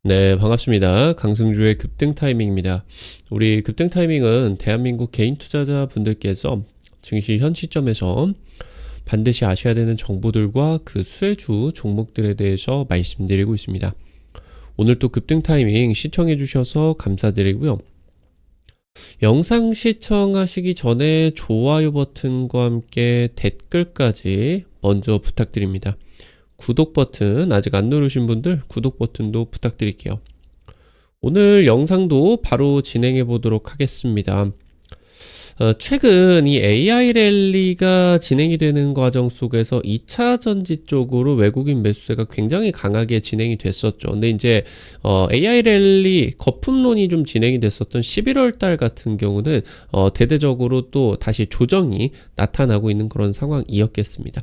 네, 반갑습니다. 강승주의 급등 타이밍입니다. 우리 급등 타이밍은 대한민국 개인 투자자분들께서 증시 현 시점에서 반드시 아셔야 되는 정보들과 그 수혜주 종목들에 대해서 말씀드리고 있습니다. 오늘 또 급등 타이밍 시청해 주셔서 감사드리고요. 영상 시청하시기 전에 좋아요 버튼과 함께 댓글까지 먼저 부탁드립니다. 구독 버튼 아직 안 누르신 분들 구독 버튼도 부탁드릴게요. 오늘 영상도 바로 진행해 보도록 하겠습니다. 최근 이 AI 랠리가 진행이 되는 과정 속에서 2차 전지 쪽으로 외국인 매수세가 굉장히 강하게 진행이 됐었죠. 근데 이제 AI 랠리 거품론이 좀 진행이 됐었던 11월 달 같은 경우는 대대적으로 또 다시 조정이 나타나고 있는 그런 상황이었겠습니다.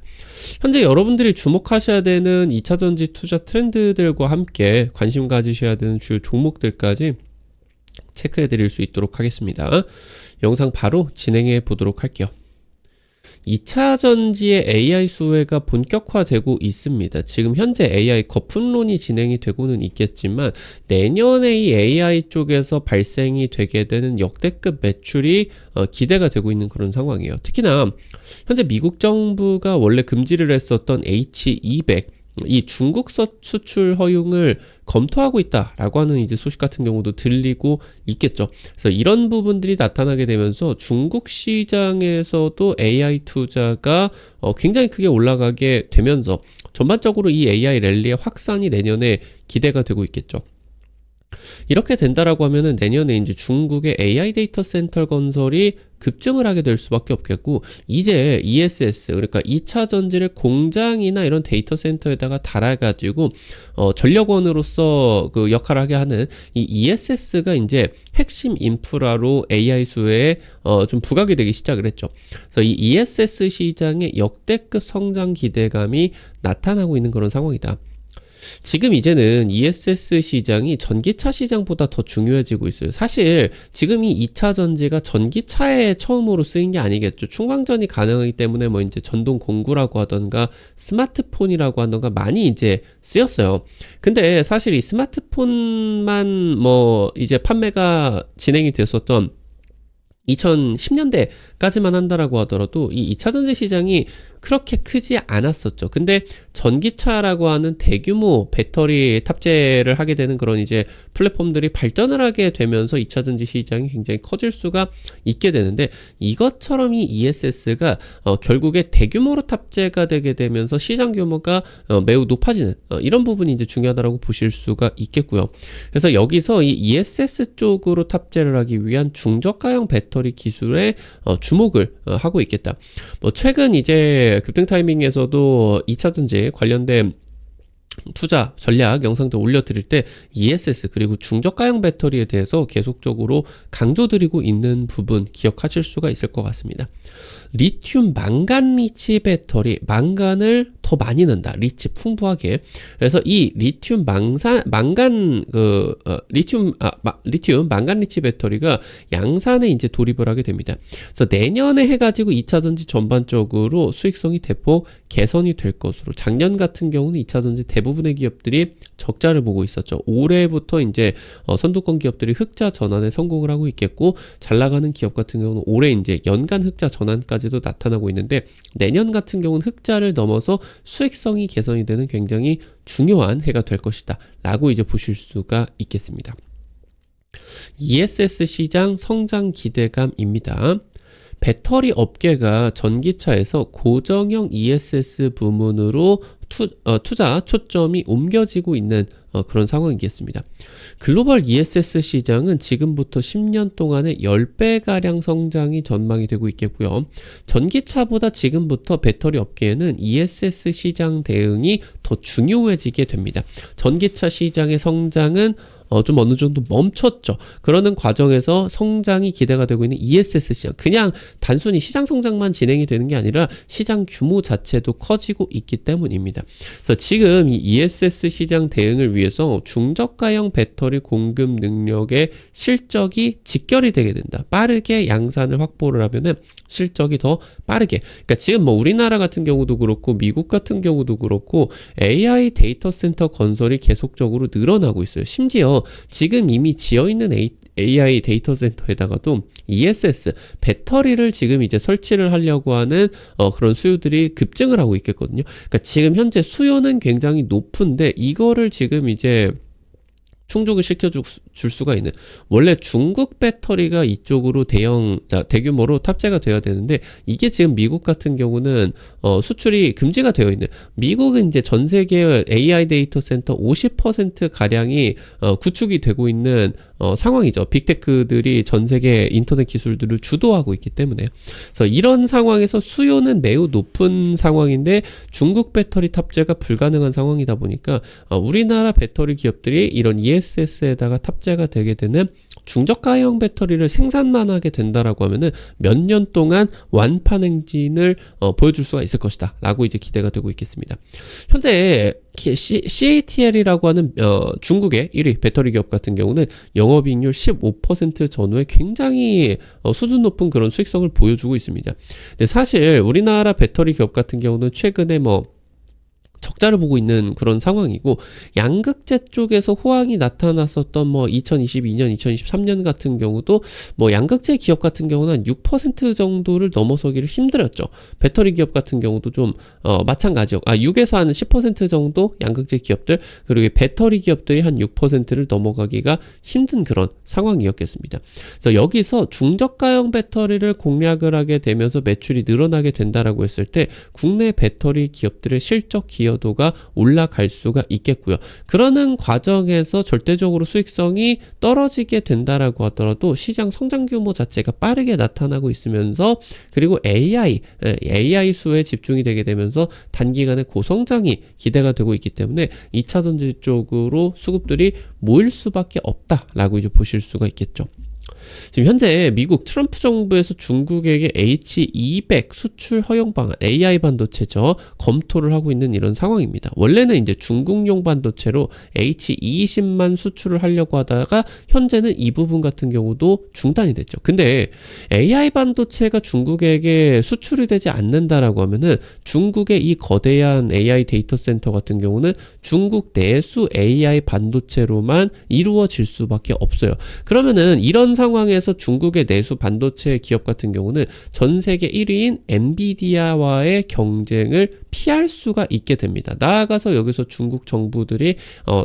현재 여러분들이 주목하셔야 되는 2차 전지 투자 트렌드들과 함께 관심 가지셔야 되는 주요 종목들까지 체크해 드릴 수 있도록 하겠습니다. 영상 바로 진행해 보도록 할게요. 2차 전지의 AI 수혜가 본격화되고 있습니다. 지금 현재 AI 거품론이 진행이 되고는 있겠지만 내년에 이 AI 쪽에서 발생이 되게 되는 역대급 매출이 기대가 되고 있는 그런 상황이에요. 특히나 현재 미국 정부가 원래 금지를 했었던 H200 이 중국 수출 허용을 검토하고 있다라고 하는 이제 소식 같은 경우도 들리고 있겠죠. 그래서 이런 부분들이 나타나게 되면서 중국 시장에서도 AI 투자가 굉장히 크게 올라가게 되면서 전반적으로 이 AI 랠리의 확산이 내년에 기대가 되고 있겠죠. 이렇게 된다라고 하면은 내년에 이제 중국의 AI 데이터 센터 건설이 급증을 하게 될 수밖에 없겠고, 이제 ESS 그러니까 2차 전지를 공장이나 이런 데이터 센터에다가 달아가지고 전력원으로서 그 역할을 하게 하는 이 ESS가 이제 핵심 인프라로 AI 수혜에 좀 부각이 되기 시작을 했죠. 그래서 이 ESS 시장의 역대급 성장 기대감이 나타나고 있는 그런 상황이다. 지금 이제는 ESS 시장이 전기차 시장보다 더 중요해지고 있어요. 사실 지금 이 2차 전지가 전기차에 처음으로 쓰인 게 아니겠죠. 충방전이 가능하기 때문에 뭐 이제 전동 공구라고 하던가 스마트폰이라고 하던가 많이 이제 쓰였어요. 근데 사실 이 스마트폰만 뭐 이제 판매가 진행이 됐었던 2010년대까지만 한다라고 하더라도 이 2차 전지 시장이 그렇게 크지 않았었죠. 근데 전기차라고 하는 대규모 배터리 탑재를 하게 되는 그런 이제 플랫폼들이 발전을 하게 되면서 2차 전지 시장이 굉장히 커질 수가 있게 되는데, 이것처럼 이 ESS가 결국에 대규모로 탑재가 되게 되면서 시장 규모가 매우 높아지는 이런 부분이 이제 중요하다고 보실 수가 있겠고요. 그래서 여기서 이 ESS 쪽으로 탑재를 하기 위한 중저가형 배터리 기술에 주목을 하고 있겠다. 뭐 최근 이제 급등 타이밍에서도 2차 전지 관련된 투자 전략 영상들 올려드릴 때 ESS 그리고 중저가형 배터리에 대해서 계속적으로 강조드리고 있는 부분 기억하실 수가 있을 것 같습니다. 리튬 망간 리치 배터리, 망간을 더 많이 넣는다. 리치 풍부하게. 그래서 이 리튬 망간 리튬 망간 리치 배터리가 양산에 이제 돌입을 하게 됩니다. 그래서 내년에 해가지고 2차 전지 전반적으로 수익성이 대폭 개선이 될 것으로, 작년 같은 경우는 2차 전지 대부분의 기업들이 적자를 보고 있었죠. 올해부터 이제 선두권 기업들이 흑자 전환에 성공을 하고 있겠고, 잘 나가는 기업 같은 경우는 올해 이제 연간 흑자 전환까지도 나타나고 있는데, 내년 같은 경우는 흑자를 넘어서 수익성이 개선이 되는 굉장히 중요한 해가 될 것이다 라고 이제 보실 수가 있겠습니다. ESS 시장 성장 기대감입니다. 배터리 업계가 전기차에서 고정형 ESS 부문으로 투자 초점이 옮겨지고 있는 그런 상황이겠습니다. 글로벌 ESS 시장은 지금부터 10년 동안에 10배가량 성장이 전망이 되고 있겠고요. 전기차보다 지금부터 배터리 업계에는 ESS 시장 대응이 더 중요해지게 됩니다. 전기차 시장의 성장은 좀 어느 정도 멈췄죠. 그러는 과정에서 성장이 기대가 되고 있는 ESS 시장, 그냥 단순히 시장 성장만 진행이 되는 게 아니라 시장 규모 자체도 커지고 있기 때문입니다. 그래서 지금 이 ESS 시장 대응을 위해서 중저가형 배터리 공급 능력의 실적이 직결이 되게 된다. 빠르게 양산을 확보를 하면은 실적이 더 빠르게. 그러니까 지금 뭐 우리나라 같은 경우도 그렇고 미국 같은 경우도 그렇고 AI 데이터 센터 건설이 계속적으로 늘어나고 있어요. 심지어 지금 이미 지어 있는 AI 데이터 센터에다가도 ESS 배터리를 지금 이제 설치를 하려고 하는 그런 수요들이 급증을 하고 있겠거든요. 그러니까 지금 현재 수요는 굉장히 높은데 이거를 지금 이제 충족을 시켜줄 수가 있는, 원래 중국 배터리가 이쪽으로 대규모로 탑재가 되어야 되는데 이게 지금 미국 같은 경우는 수출이 금지가 되어 있는, 미국은 이제 전 세계 AI 데이터 센터 50% 가량이 구축이 되고 있는 상황이죠. 빅테크들이 전 세계 인터넷 기술들을 주도하고 있기 때문에. 그래서 이런 상황에서 수요는 매우 높은 상황인데 중국 배터리 탑재가 불가능한 상황이다 보니까 우리나라 배터리 기업들이 이런 ESS에다가 탑재가 되게 되는 중저가형 배터리를 생산만 하게 된다라고 하면은 몇 년 동안 완판 행진을 보여줄 수가 있을 것이다 라고 이제 기대가 되고 있겠습니다. 현재 CATL이라고 하는 중국의 1위 배터리 기업 같은 경우는 영업이익률 15% 전후에 굉장히 수준 높은 그런 수익성을 보여주고 있습니다. 근데 사실 우리나라 배터리 기업 같은 경우는 최근에 적자를 보고 있는 그런 상황이고, 양극재 쪽에서 호황이 나타났었던 2022년, 2023년 같은 경우도 양극재 기업 같은 경우는 한 6% 정도를 넘어서기를 힘들었죠. 배터리 기업 같은 경우도 좀 마찬가지요. 6에서 한 10% 정도 양극재 기업들, 그리고 배터리 기업들이 한 6%를 넘어가기가 힘든 그런 상황이었겠습니다. 그래서 여기서 중저가형 배터리를 공략을 하게 되면서 매출이 늘어나게 된다라고 했을 때 국내 배터리 기업들의 실적 기여도가 올라갈 수가 있겠고요. 그러는 과정에서 절대적으로 수익성이 떨어지게 된다라고 하더라도 시장 성장 규모 자체가 빠르게 나타나고 있으면서, 그리고 AI 수에 집중이 되게 되면서 단기간에 고성장이 기대가 되고 있기 때문에 2차 전지 쪽으로 수급들이 모일 수밖에 없다라고 이제 보실 수가 있겠죠. 지금 현재 미국 트럼프 정부에서 중국에게 H200 수출 허용 방안, AI 반도체죠, 검토를 하고 있는 이런 상황입니다. 원래는 이제 중국용 반도체로 H20만 수출을 하려고 하다가 현재는 이 부분 같은 경우도 중단이 됐죠. 근데 AI 반도체가 중국에게 수출이 되지 않는다라고 하면은 중국의 이 거대한 AI 데이터 센터 같은 경우는 중국 내수 AI 반도체로만 이루어질 수밖에 없어요. 그러면은 이런 상황에서 중국의 내수 반도체 기업 같은 경우는 전 세계 1위인 엔비디아와의 경쟁을 피할 수가 있게 됩니다. 나아가서 여기서 중국 정부들이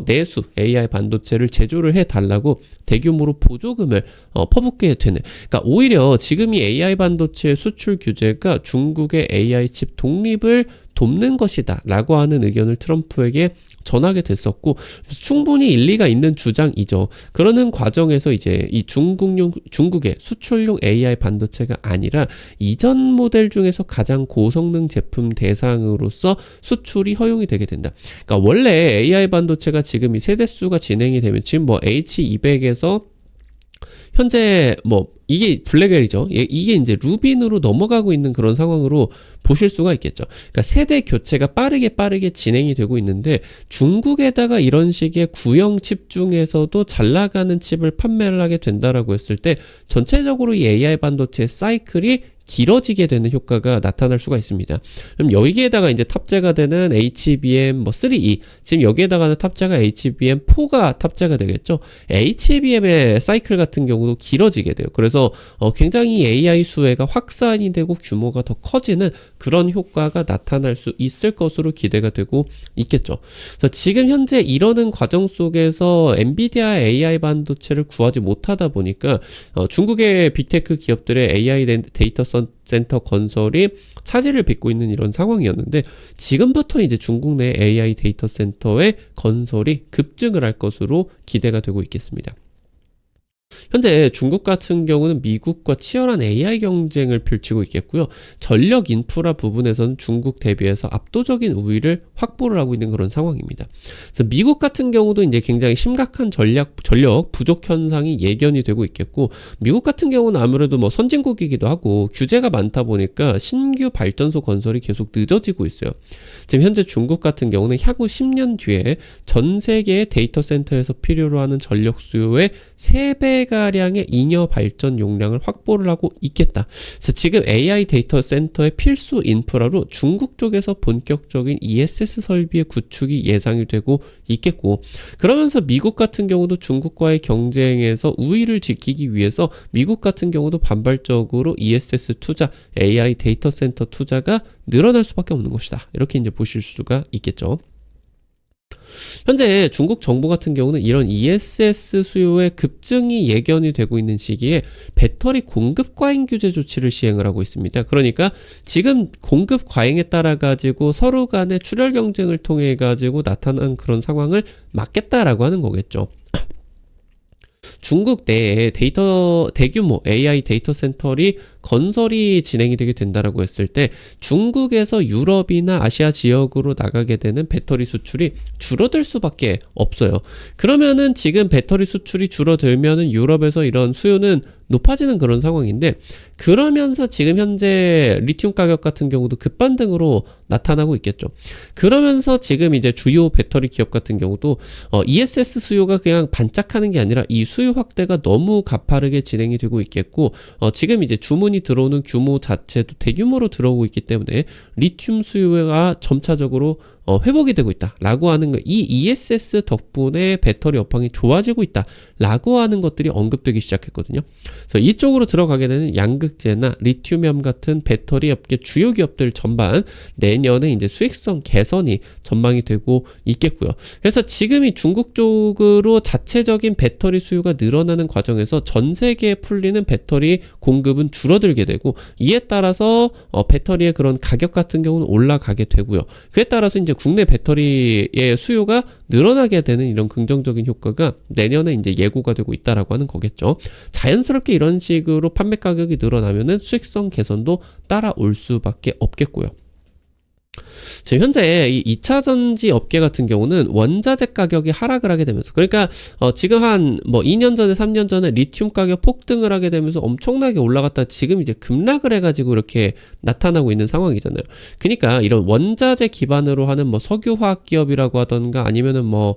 내수 AI 반도체를 제조를 해달라고 대규모로 보조금을 퍼붓게 되는, 그러니까 오히려 지금 이 AI 반도체 수출 규제가 중국의 AI 칩 독립을 돕는 것이다 라고 하는 의견을 트럼프에게 전하게 됐었고, 충분히 일리가 있는 주장이죠. 그러는 과정에서 이제 이 중국의 수출용 AI 반도체가 아니라 이전 모델 중에서 가장 고성능 제품 대상으로서 수출이 허용이 되게 된다. 그러니까 원래 AI 반도체가 지금 이 세대수가 진행이 되면 지금 H200에서 현재 이게 블랙웰이죠. 이게 이제 루빈으로 넘어가고 있는 그런 상황으로 보실 수가 있겠죠. 그러니까 세대 교체가 빠르게 진행이 되고 있는데, 중국에다가 이런 식의 구형 칩 중에서도 잘 나가는 칩을 판매를 하게 된다라고 했을 때 전체적으로 이 AI 반도체의 사이클이 길어지게 되는 효과가 나타날 수가 있습니다. 그럼 여기에다가 이제 탑재가 되는 HBM3E, 지금 여기에다가는 탑재가 HBM4가 탑재가 되겠죠. HBM의 사이클 같은 경우도 길어지게 돼요. 그래서 굉장히 AI 수혜가 확산이 되고 규모가 더 커지는 그런 효과가 나타날 수 있을 것으로 기대가 되고 있겠죠. 그래서 지금 현재 이러는 과정 속에서 엔비디아 AI 반도체를 구하지 못하다 보니까 중국의 빅테크 기업들의 AI 데이터 센터 건설이 차질을 빚고 있는 이런 상황이었는데, 지금부터 이제 중국 내 AI 데이터 센터의 건설이 급증을 할 것으로 기대가 되고 있겠습니다. 현재 중국 같은 경우는 미국과 치열한 AI 경쟁을 펼치고 있겠고요. 전력 인프라 부분에서는 중국 대비해서 압도적인 우위를 확보를 하고 있는 그런 상황입니다. 그래서 미국 같은 경우도 이제 굉장히 심각한 전력 부족 현상이 예견이 되고 있겠고, 미국 같은 경우는 아무래도 뭐 선진국이기도 하고 규제가 많다 보니까 신규 발전소 건설이 계속 늦어지고 있어요. 지금 현재 중국 같은 경우는 향후 10년 뒤에 전 세계의 데이터 센터에서 필요로 하는 전력 수요의 3배가량의 잉여 발전 용량을 확보를 하고 있겠다. 그래서 지금 AI 데이터 센터의 필수 인프라로 중국 쪽에서 본격적인 ESS 설비의 구축이 예상이 되고 있겠고, 그러면서 미국 같은 경우도 중국과의 경쟁에서 우위를 지키기 위해서 미국 같은 경우도 반발적으로 ESS 투자, AI 데이터 센터 투자가 늘어날 수밖에 없는 것이다. 이렇게 이제 보실 수가 있겠죠. 현재 중국 정부 같은 경우는 이런 ESS 수요의 급증이 예견이 되고 있는 시기에 배터리 공급 과잉 규제 조치를 시행을 하고 있습니다. 그러니까 지금 공급 과잉에 따라 가지고 서로 간의 출혈 경쟁을 통해 가지고 나타난 그런 상황을 막겠다라고 하는 거겠죠. 중국 내에 대규모 AI 데이터 센터리 건설이 진행이 되게 된다라고 했을 때 중국에서 유럽이나 아시아 지역으로 나가게 되는 배터리 수출이 줄어들 수밖에 없어요. 그러면은 지금 배터리 수출이 줄어들면은 유럽에서 이런 수요는 높아지는 그런 상황인데, 그러면서 지금 현재 리튬 가격 같은 경우도 급반등으로 나타나고 있겠죠. 그러면서 지금 이제 주요 배터리 기업 같은 경우도 ESS 수요가 그냥 반짝하는 게 아니라 이 수요 확대가 너무 가파르게 진행이 되고 있겠고, 지금 이제 주문이 들어오는 규모 자체도 대규모로 들어오고 있기 때문에 리튬 수요가 점차적으로 회복이 되고 있다라고 하는 거, 이 ESS 덕분에 배터리 업황이 좋아지고 있다라고 하는 것들이 언급되기 시작했거든요. 그래서 이쪽으로 들어가게 되는 양극재나 리튬이온 같은 배터리 업계 주요 기업들 전반 내년에 이제 수익성 개선이 전망이 되고 있겠고요. 그래서 지금이 중국 쪽으로 자체적인 배터리 수요가 늘어나는 과정에서 전 세계에 풀리는 배터리 공급은 줄어들게 되고, 이에 따라서 배터리의 그런 가격 같은 경우는 올라가게 되고요. 그에 따라서 이제 국내 배터리의 수요가 늘어나게 되는 이런 긍정적인 효과가 내년에 이제 예고가 되고 있다라고 하는 거겠죠. 자연스럽게 이런 식으로 판매 가격이 늘어나면은 수익성 개선도 따라올 수밖에 없겠고요. 지금 현재 이 2차 전지 업계 같은 경우는 원자재 가격이 하락을 하게 되면서, 그러니까 지금 한 뭐 2년 전에 3년 전에 리튬 가격 폭등을 하게 되면서 엄청나게 올라갔다 지금 이제 급락을 해가지고 이렇게 나타나고 있는 상황이잖아요. 그러니까 이런 원자재 기반으로 하는 뭐 석유화학 기업이라고 하던가 아니면은 뭐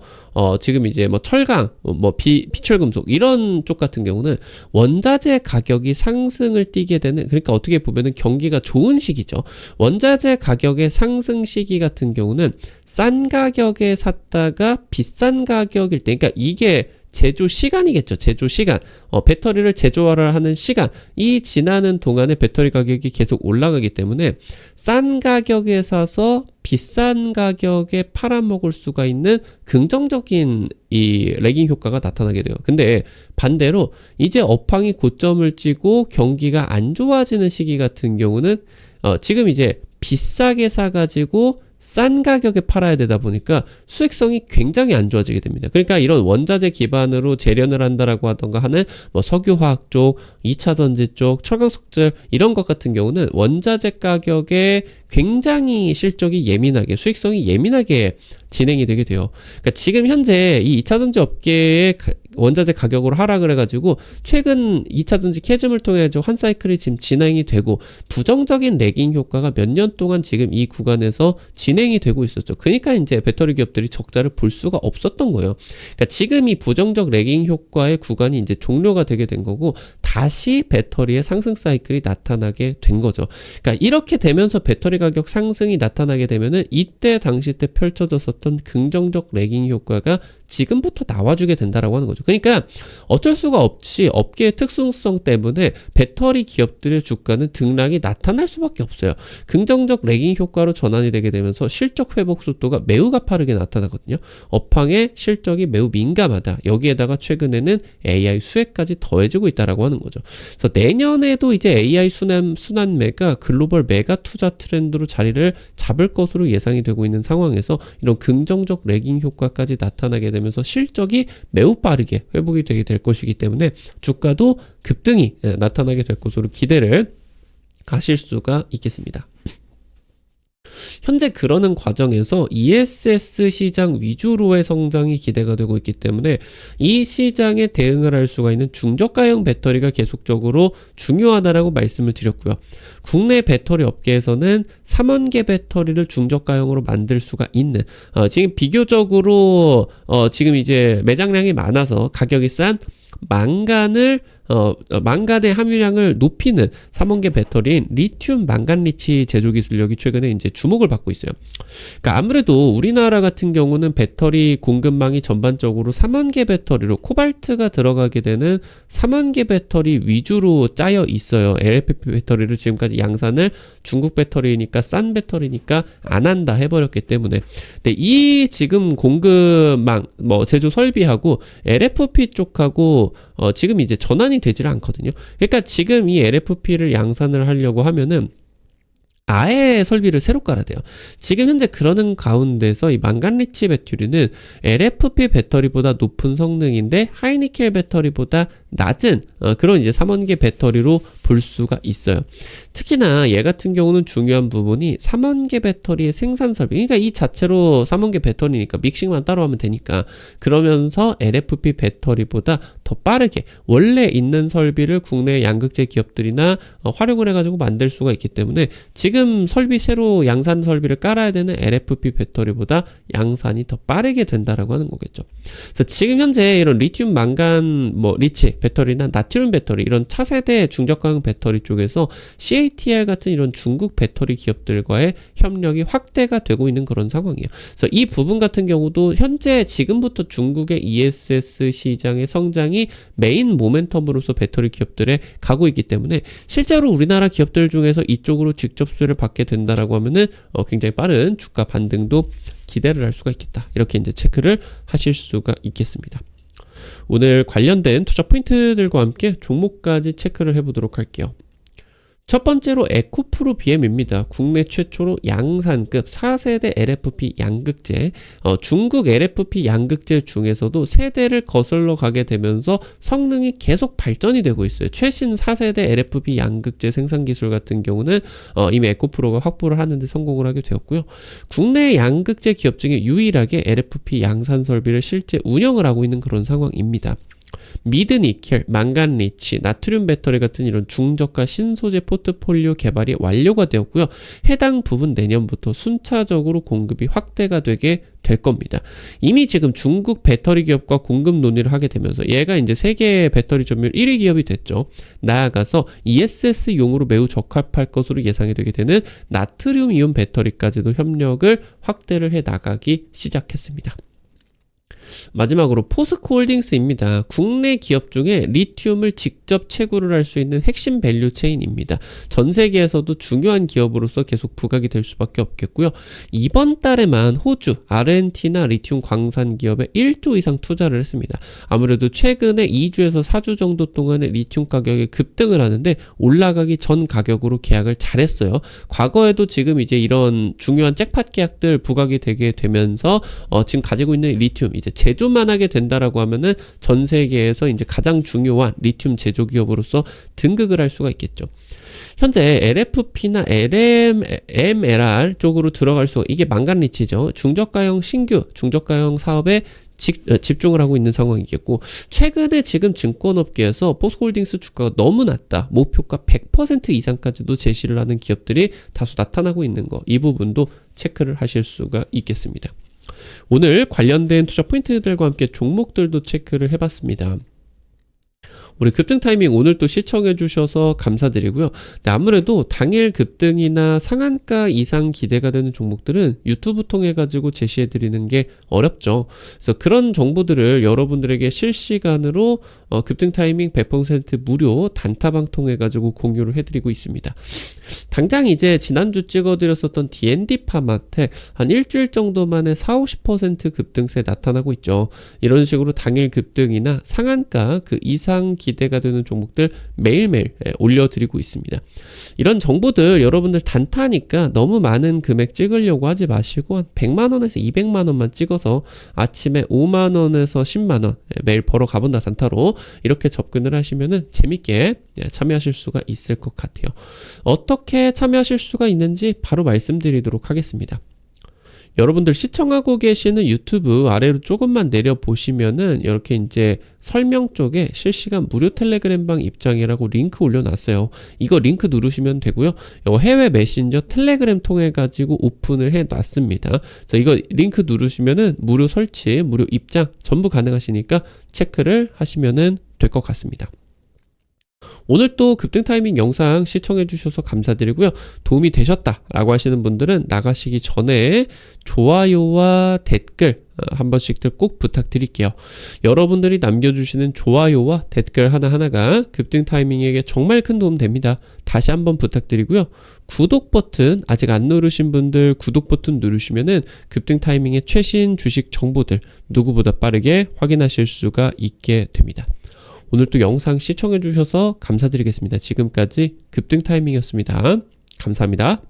지금 이제 뭐 철강, 뭐 비철금속 이런 쪽 같은 경우는 원자재 가격이 상승을 띠게 되는, 그러니까 어떻게 보면은 경기가 좋은 시기죠. 원자재 가격의 상승 시기 같은 경우는 싼 가격에 샀다가 비싼 가격일 때, 그러니까 이게 제조 시간이겠죠. 제조 시간. 배터리를 제조화를 하는 시간. 이 지나는 동안에 배터리 가격이 계속 올라가기 때문에 싼 가격에 사서 비싼 가격에 팔아먹을 수가 있는 긍정적인 이 레깅 효과가 나타나게 돼요. 근데 반대로 이제 업황이 고점을 찍고 경기가 안 좋아지는 시기 같은 경우는 지금 이제 비싸게 사가지고 싼 가격에 팔아야 되다 보니까 수익성이 굉장히 안 좋아지게 됩니다. 그러니까 이런 원자재 기반으로 재련을 한다라고 하던가 하는 뭐 석유화학 쪽, 2차 전지 쪽, 철강석재 이런 것 같은 경우는 원자재 가격에 굉장히 실적이 예민하게, 수익성이 예민하게 진행이 되게 돼요. 그러니까 지금 현재 이 2차 전지 업계의 원자재 가격으로 하락을 해가지고 최근 2차 전지 캐즘을 통해 한 사이클이 지금 진행이 되고 부정적인 레깅 효과가 몇 년 동안 지금 이 구간에서 진행이 되고 있었죠. 그러니까 이제 배터리 기업들이 적자를 볼 수가 없었던 거예요. 그러니까 지금 이 부정적 레깅 효과의 구간이 이제 종료가 되게 된 거고 다시 배터리의 상승 사이클이 나타나게 된 거죠. 그러니까 이렇게 되면서 배터리 가격 상승이 나타나게 되면은 이때 당시 때 펼쳐졌었던 긍정적 레깅 효과가 지금부터 나와주게 된다라고 하는 거죠. 그러니까 어쩔 수가 없이 업계의 특성성 때문에 배터리 기업들의 주가는 등락이 나타날 수밖에 없어요. 긍정적 레깅 효과로 전환이 되게 되면서 실적 회복 속도가 매우 가파르게 나타나거든요. 업황의 실적이 매우 민감하다. 여기에다가 최근에는 AI 수혜까지 더해지고 있다라고 하는 거죠. 그래서 내년에도 이제 AI 순환매가 글로벌 메가 투자 트렌드로 자리를 잡을 것으로 예상이 되고 있는 상황에서 이런 긍정적 레깅 효과까지 나타나게 되면 되면서 실적이 매우 빠르게 회복이 되게 될 것이기 때문에 주가도 급등이 나타나게 될 것으로 기대를 하실 수가 있겠습니다. 현재 그러는 과정에서 ESS 시장 위주로의 성장이 기대가 되고 있기 때문에 이 시장에 대응을 할 수가 있는 중저가형 배터리가 계속적으로 중요하다라고 말씀을 드렸고요. 국내 배터리 업계에서는 3원계 배터리를 중저가형으로 만들 수가 있는 지금 비교적으로 지금 이제 매장량이 많아서 가격이 싼 망간의 함유량을 높이는 3원계 배터리인 리튬 망간 리치 제조 기술력이 최근에 이제 주목을 받고 있어요. 그러니까 아무래도 우리나라 같은 경우는 배터리 공급망이 전반적으로 3원계 배터리로 코발트가 들어가게 되는 3원계 배터리 위주로 짜여 있어요. LFP 배터리를 지금까지 양산을 중국 배터리니까 싼 배터리니까 안 한다 해버렸기 때문에. 근데 이 지금 공급망 제조 설비하고 LFP 쪽하고 지금 이제 전환이 되지를 않거든요. 그러니까 지금 이 LFP를 양산을 하려고 하면은 아예 설비를 새로 깔아야 돼요. 지금 현재 그러는 가운데서 이 망간리치 배터리는 LFP 배터리보다 높은 성능인데 하이니켈 배터리보다 낮은 그런 이제 3원계 배터리로 볼 수가 있어요. 특히나 얘 같은 경우는 중요한 부분이 3원계 배터리의 생산 설비, 그러니까 이 자체로 3원계 배터리니까 믹싱만 따로 하면 되니까, 그러면서 LFP 배터리보다 더 빠르게 원래 있는 설비를 국내 양극재 기업들이나 활용을 해가지고 만들 수가 있기 때문에 지금 설비 새로 양산 설비를 깔아야 되는 LFP 배터리보다 양산이 더 빠르게 된다라고 하는 거겠죠. 그래서 지금 현재 이런 리튬 망간 리치 배터리나 나트륨 배터리 이런 차세대 중저가형 배터리 쪽에서 CATL 같은 이런 중국 배터리 기업들과의 협력이 확대가 되고 있는 그런 상황이에요. 그래서 이 부분 같은 경우도 현재 지금부터 중국의 ESS 시장의 성장이 메인 모멘텀으로서 배터리 기업들에 가고 있기 때문에 실제로 우리나라 기업들 중에서 이쪽으로 직접 수혜를 받게 된다라고 하면은 굉장히 빠른 주가 반등도 기대를 할 수가 있겠다. 이렇게 이제 체크를 하실 수가 있겠습니다. 오늘 관련된 투자 포인트들과 함께 종목까지 체크를 해보도록 할게요. 첫 번째로 에코프로 BM입니다. 국내 최초로 양산급 4세대 LFP 양극재, 중국 LFP 양극재 중에서도 세대를 거슬러 가게 되면서 성능이 계속 발전이 되고 있어요. 최신 4세대 LFP 양극재 생산 기술 같은 경우는 이미 에코프로가 확보를 하는데 성공을 하게 되었고요. 국내 양극재 기업 중에 유일하게 LFP 양산 설비를 실제 운영을 하고 있는 그런 상황입니다. 미드니켈, 망간리치, 나트륨 배터리 같은 이런 중저가 신소재 포트폴리오 개발이 완료가 되었고요. 해당 부분 내년부터 순차적으로 공급이 확대가 되게 될 겁니다. 이미 지금 중국 배터리 기업과 공급 논의를 하게 되면서 얘가 이제 세계 배터리 점유율 1위 기업이 됐죠. 나아가서 ESS용으로 매우 적합할 것으로 예상이 되게 되는 나트륨 이온 배터리까지도 협력을 확대를 해 나가기 시작했습니다. 마지막으로 포스코홀딩스입니다. 국내 기업 중에 리튬을 직접 채굴을 할 수 있는 핵심 밸류 체인입니다. 전 세계에서도 중요한 기업으로서 계속 부각이 될 수밖에 없겠고요. 이번 달에만 호주, 아르헨티나 리튬 광산 기업에 1조 이상 투자를 했습니다. 아무래도 최근에 2주에서 4주 정도 동안에 리튬 가격이 급등을 하는데 올라가기 전 가격으로 계약을 잘했어요. 과거에도 지금 이제 이런 중요한 잭팟 계약들 부각이 되게 되면서 지금 가지고 있는 리튬 이제 제조만 하게 된다라고 하면은 전 세계에서 이제 가장 중요한 리튬 제조 기업으로서 등극을 할 수가 있겠죠. 현재 LFP나 MLR 쪽으로 들어갈 수, 이게 망간리치죠. 중저가형 신규 중저가형 사업에 집중을 하고 있는 상황이겠고, 최근에 지금 증권업계에서 포스코홀딩스 주가가 너무 낮다, 목표가 100% 이상까지도 제시를 하는 기업들이 다수 나타나고 있는 거, 이 부분도 체크를 하실 수가 있겠습니다. 오늘 관련된 투자 포인트들과 함께 종목들도 체크를 해봤습니다. 우리 급등 타이밍 오늘 또 시청해 주셔서 감사드리고요. 네, 아무래도 당일 급등이나 상한가 이상 기대가 되는 종목들은 유튜브 통해 가지고 제시해 드리는 게 어렵죠. 그래서 그런 정보들을 여러분들에게 실시간으로 급등 타이밍 100% 무료 단타방 통해 가지고 공유를 해드리고 있습니다. 당장 이제 지난주 찍어드렸었던 D&D 파마텍 한 일주일 정도 만에 40-50% 급등세 나타나고 있죠. 이런 식으로 당일 급등이나 상한가 그 이상 기대가 되는 종목들 매일매일 올려드리고 있습니다. 이런 정보들 여러분들 단타니까 너무 많은 금액 찍으려고 하지 마시고 한 100만원에서 200만원만 찍어서 아침에 5만원에서 10만원 매일 벌어 가본다 단타로 이렇게 접근을 하시면은 재밌게 참여하실 수가 있을 것 같아요. 어떻게 참여하실 수가 있는지 바로 말씀드리도록 하겠습니다. 여러분들 시청하고 계시는 유튜브 아래로 조금만 내려보시면은 이렇게 이제 설명 쪽에 실시간 무료 텔레그램방 입장이라고 링크 올려놨어요. 이거 링크 누르시면 되고요. 이거 해외 메신저 텔레그램 통해 가지고 오픈을 해놨습니다. 그래서 이거 링크 누르시면은 무료 설치, 무료 입장 전부 가능하시니까 체크를 하시면은 될 것 같습니다. 오늘 또 급등 타이밍 영상 시청해 주셔서 감사드리고요. 도움이 되셨다라고 하시는 분들은 나가시기 전에 좋아요와 댓글 한 번씩들 꼭 부탁드릴게요. 여러분들이 남겨주시는 좋아요와 댓글 하나하나가 급등 타이밍에게 정말 큰 도움 됩니다. 다시 한번 부탁드리고요. 구독 버튼 아직 안 누르신 분들 구독 버튼 누르시면은 급등 타이밍의 최신 주식 정보들 누구보다 빠르게 확인하실 수가 있게 됩니다. 오늘 또 영상 시청해 주셔서 감사드리겠습니다. 지금까지 급등 타이밍이었습니다. 감사합니다.